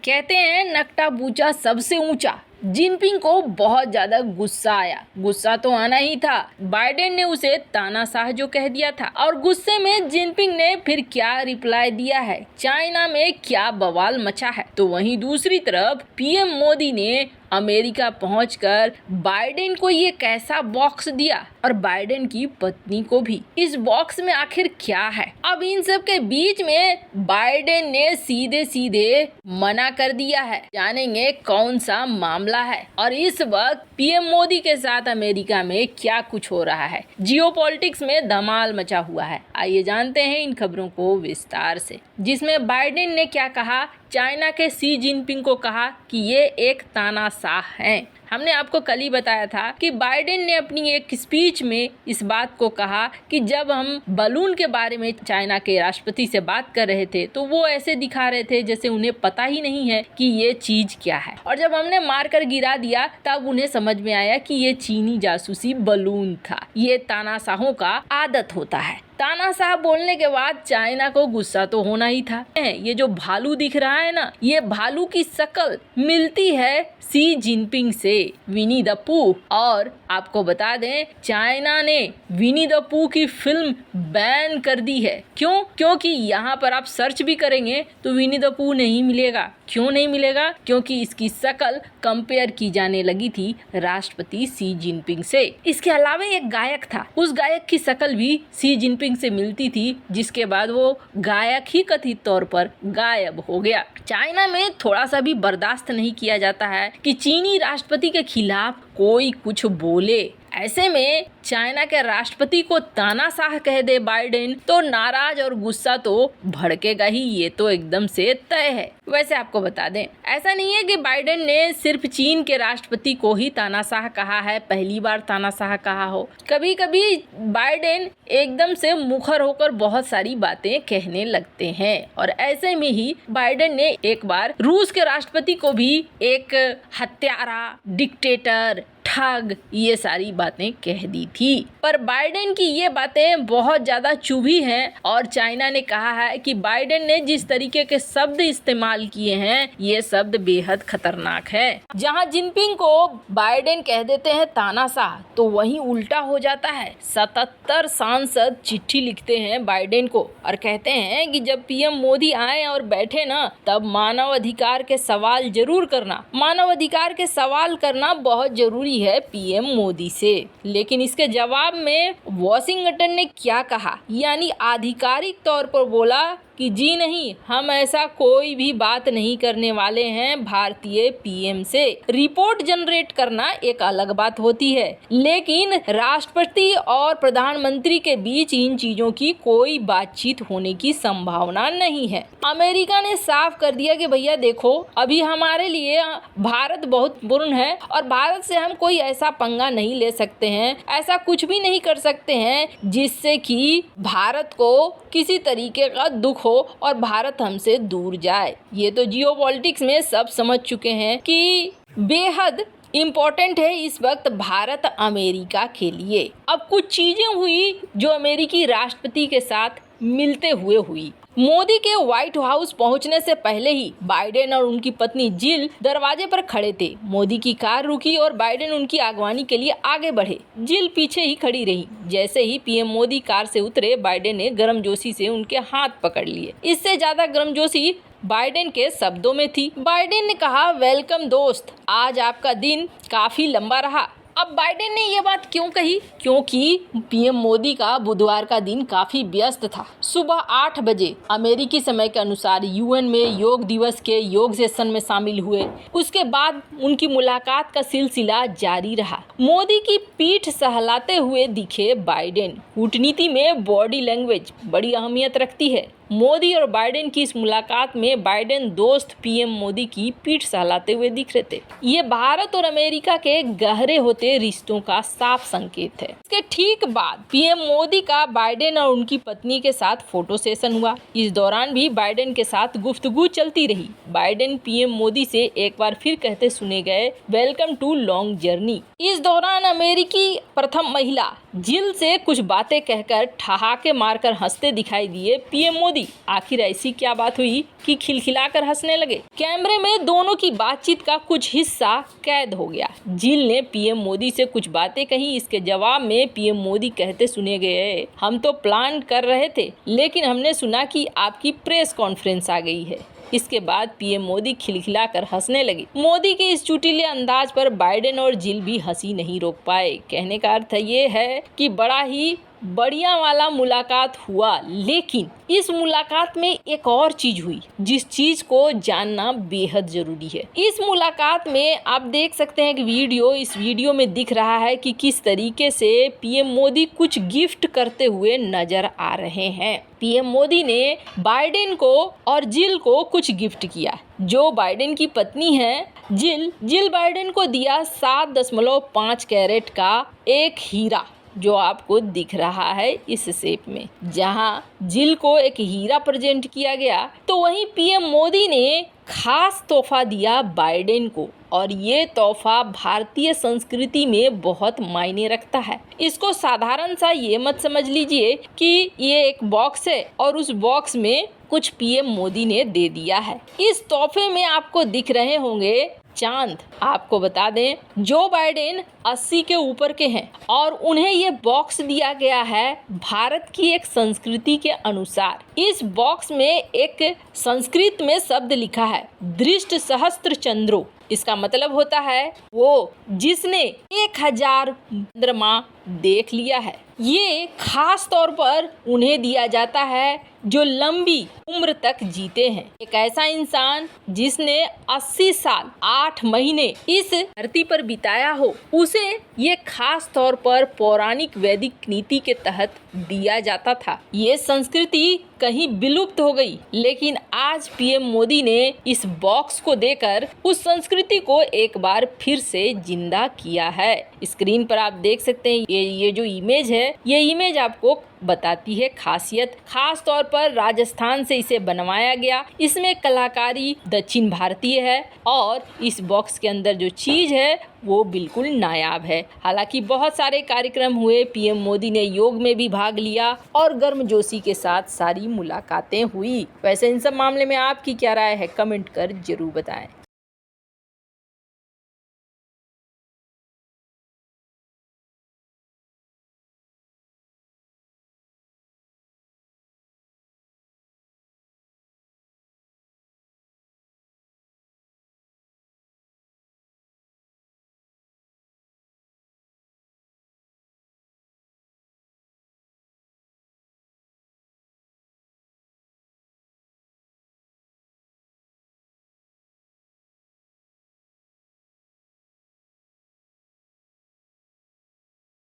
कहते हैं नकटा बूचा सबसे ऊंचा। जिनपिंग को बहुत ज्यादा गुस्सा आया। गुस्सा तो आना ही था, बाइडेन ने उसे तानाशाह जो कह दिया था। और गुस्से में जिनपिंग ने फिर क्या रिप्लाई दिया है, चाइना में क्या बवाल मचा है। तो वहीं दूसरी तरफ पीएम मोदी ने अमेरिका पहुंचकर बाइडेन को ये कैसा बॉक्स दिया और बाइडेन की पत्नी को भी। इस बॉक्स में आखिर क्या है? अब इन सब के बीच में बाइडेन ने सीधे सीधे मना कर दिया है। जानेंगे कौन सा मामला है और इस वक्त पीएम मोदी के साथ अमेरिका में क्या कुछ हो रहा है। जियोपॉलिटिक्स में धमाल मचा हुआ है। आइए जानते हैं इन खबरों को विस्तार से, जिसमें बाइडेन ने क्या कहा, चाइना के शी जिनपिंग को कहा कि ये एक तानाशाह हैं। हमने आपको कल ही बताया था कि बाइडेन ने अपनी एक स्पीच में इस बात को कहा कि जब हम बलून के बारे में चाइना के राष्ट्रपति से बात कर रहे थे तो वो ऐसे दिखा रहे थे जैसे उन्हें पता ही नहीं है कि ये चीज क्या है, और जब हमने मारकर गिरा दिया तब उन्हें समझ में आया कि ये चीनी जासूसी बलून था। ये तानाशाहों का आदत होता है। तानाशाह बोलने के बाद चाइना को गुस्सा तो होना ही था। ये जो भालू दिख रहा है ना, ये भालू की शक्ल मिलती है शी जिनपिंग से, विनी द पूह। और आपको बता दें, चाइना ने विनी द पूह की फिल्म बैन कर दी है। क्यों? क्योंकि यहाँ पर आप सर्च भी करेंगे तो विनी द पूह नहीं मिलेगा। क्यों नहीं मिलेगा? क्योंकि इसकी शक्ल कंपेयर की जाने लगी थी राष्ट्रपति शी जिनपिंग से। इसके अलावा एक गायक था, उस गायक की शक्ल भी शी जिनपिंग से मिलती थी, जिसके बाद वो गायक ही कथित तौर पर गायब हो गया। चाइना में थोड़ा सा भी बर्दाश्त नहीं किया जाता है कि चीनी राष्ट्रपति के खिलाफ कोई कुछ बोले। ऐसे में चाइना के राष्ट्रपति को तानाशाह कह दे बाइडेन तो नाराज और गुस्सा तो भड़केगा ही, ये तो एकदम से तय है। वैसे आपको बता दें, ऐसा नहीं है कि बाइडेन ने सिर्फ चीन के राष्ट्रपति को ही तानाशाह कहा है, पहली बार तानाशाह कहा हो। कभी कभी बाइडेन एकदम से मुखर होकर बहुत सारी बातें कहने लगते हैं, और ऐसे में ही बाइडेन ने एक बार रूस के राष्ट्रपति को भी एक हत्यारा, डिक्टेटर, ठग, ये सारी बातें कह दी थी। पर बाइडेन की ये बातें बहुत ज्यादा चुभी हैं और चाइना ने कहा है कि बाइडेन ने जिस तरीके के शब्द इस्तेमाल किए हैं, ये शब्द बेहद खतरनाक है। जहां जिनपिंग को बाइडेन कह देते हैं तानाशाह, तो वहीं उल्टा हो जाता है। 77 सांसद चिट्ठी लिखते हैं बाइडेन को और कहते हैं कि जब पीएम मोदी आए और बैठे ना, तब मानव अधिकार के सवाल जरूर करना। मानव अधिकार के सवाल करना बहुत जरूरी है पीएम मोदी से। लेकिन इसके जवाब में वॉशिंगटन ने क्या कहा, यानी आधिकारिक तौर पर बोला कि जी नहीं, हम ऐसा कोई भी बात नहीं करने वाले हैं भारतीय पीएम से। रिपोर्ट जनरेट करना एक अलग बात होती है, लेकिन राष्ट्रपति और प्रधानमंत्री के बीच इन चीजों की कोई बातचीत होने की संभावना नहीं है। अमेरिका ने साफ कर दिया कि भैया देखो, अभी हमारे लिए भारत बहुत पूर्ण है और भारत से हम कोई ऐसा पंगा नहीं ले सकते हैं, ऐसा कुछ भी नहीं कर सकते हैं जिससे कि भारत को किसी तरीके का दुख हो और भारत हमसे दूर जाए। ये तो जियोपॉलिटिक्स में सब समझ चुके हैं कि बेहद इम्पोर्टेंट है इस वक्त भारत अमेरिका के लिए। अब कुछ चीजें हुई जो अमेरिकी राष्ट्रपति के साथ मिलते हुए हुई। मोदी के व्हाइट हाउस पहुंचने से पहले ही बाइडेन और उनकी पत्नी जिल दरवाजे पर खड़े थे। मोदी की कार रुकी और बाइडेन उनकी अगवानी के लिए आगे बढ़े। जिल पीछे ही खड़ी रही। जैसे ही पीएम मोदी कार से उतरे, बाइडेन ने गर्मजोशी से उनके हाथ पकड़ लिए। इससे ज्यादा गर्मजोशी बाइडेन के शब्दों में थी। बाइडेन ने कहा, वेलकम दोस्त, आज आपका दिन काफी लंबा रहा। अब बाइडेन ने ये बात क्यों कही? क्योंकि पीएम मोदी का बुधवार का दिन काफी व्यस्त था। सुबह 8 बजे अमेरिकी समय के अनुसार यूएन में योग दिवस के योग सेशन में शामिल हुए। उसके बाद उनकी मुलाकात का सिलसिला जारी रहा। मोदी की पीठ सहलाते हुए दिखे बाइडेन। कूटनीति में बॉडी लैंग्वेज बड़ी अहमियत रखती है। मोदी और बाइडेन की इस मुलाकात में बाइडेन दोस्त पीएम मोदी की पीठ सहलाते हुए दिख रहे थे। ये भारत और अमेरिका के गहरे होते रिश्तों का साफ संकेत है। इसके ठीक बाद पीएम मोदी का बाइडेन और उनकी पत्नी के साथ फोटो सेशन हुआ। इस दौरान भी बाइडेन के साथ गुफ्तगू चलती रही। बाइडेन पीएम मोदी से एक बार फिर कहते सुने गए, वेलकम टू लॉन्ग जर्नी। इस दौरान अमेरिकी प्रथम महिला जिल से कुछ बातें कहकर ठहाके मारकर हंसते दिखाई दिए पीएम मोदी। आखिर ऐसी क्या बात हुई कि खिलखिलाकर हंसने लगे? कैमरे में दोनों की बातचीत का कुछ हिस्सा कैद हो गया। जिल ने पीएम मोदी से कुछ बातें कही। इसके जवाब में पीएम मोदी कहते सुने गए, हम तो प्लान कर रहे थे, लेकिन हमने सुना कि आपकी प्रेस कॉन्फ्रेंस आ गई है। इसके बाद पीएम मोदी खिलखिलाकर हंसने लगे। मोदी के इस चुटीले अंदाज पर बाइडेन और जिल भी हंसी नहीं रोक पाए। कहने का अर्थ ये है कि बड़ा ही बढ़िया वाला मुलाकात हुआ, लेकिन इस मुलाकात में एक और चीज हुई जिस चीज को जानना बेहद जरूरी है। इस मुलाकात में आप देख सकते हैं कि इस वीडियो में दिख रहा है कि किस तरीके से पीएम मोदी कुछ गिफ्ट करते हुए नजर आ रहे हैं। पीएम मोदी ने बाइडेन को और जिल को कुछ गिफ्ट किया। जो बाइडेन की पत्नी है जिल बाइडेन को दिया 7.5 कैरेट का एक हीरा, जो आपको दिख रहा है इस शेप में। जहां जिल को एक हीरा प्रेजेंट किया गया, तो वहीं पीएम मोदी ने खास तोहफा दिया बाइडेन को, और ये तोहफा भारतीय संस्कृति में बहुत मायने रखता है। इसको साधारण सा ये मत समझ लीजिए कि ये एक बॉक्स है और उस बॉक्स में कुछ पीएम मोदी ने दे दिया है। इस तोहफे में आपको दिख रहे होंगे चांद। आपको बता दें, जो बाइडेन 80 के ऊपर के हैं और उन्हें ये बॉक्स दिया गया है भारत की एक संस्कृति के अनुसार। इस बॉक्स में एक संस्कृत में शब्द लिखा है, दृष्ट सहस्त्र चंद्रो। इसका मतलब होता है वो जिसने 1000 चंद्रमा देख लिया है। ये खास तौर पर उन्हें दिया जाता है जो लंबी उम्र तक जीते हैं। एक ऐसा इंसान जिसने 80 साल 8 महीने इस धरती पर बिताया हो, उसे ये खास तौर पर पौराणिक वैदिक नीति के तहत दिया जाता था। ये संस्कृति कहीं विलुप्त हो गई, लेकिन आज पीएम मोदी ने इस बॉक्स को देकर उस संस्कृति को एक बार फिर से जिंदा किया है। स्क्रीन पर आप देख सकते हैं ये जो इमेज है, ये इमेज आपको बताती है खासियत। खास तौर पर राजस्थान से इसे बनवाया गया। इसमें कलाकारी दक्षिण भारतीय है और इस बॉक्स के अंदर जो चीज है वो बिल्कुल नायाब है। हालांकि बहुत सारे कार्यक्रम हुए, पीएम मोदी ने योग में भी भाग लिया और गर्मजोशी के साथ सारी मुलाकातें हुई। वैसे इन सब मामले में आपकी क्या राय है, कमेंट कर जरूर बताएं।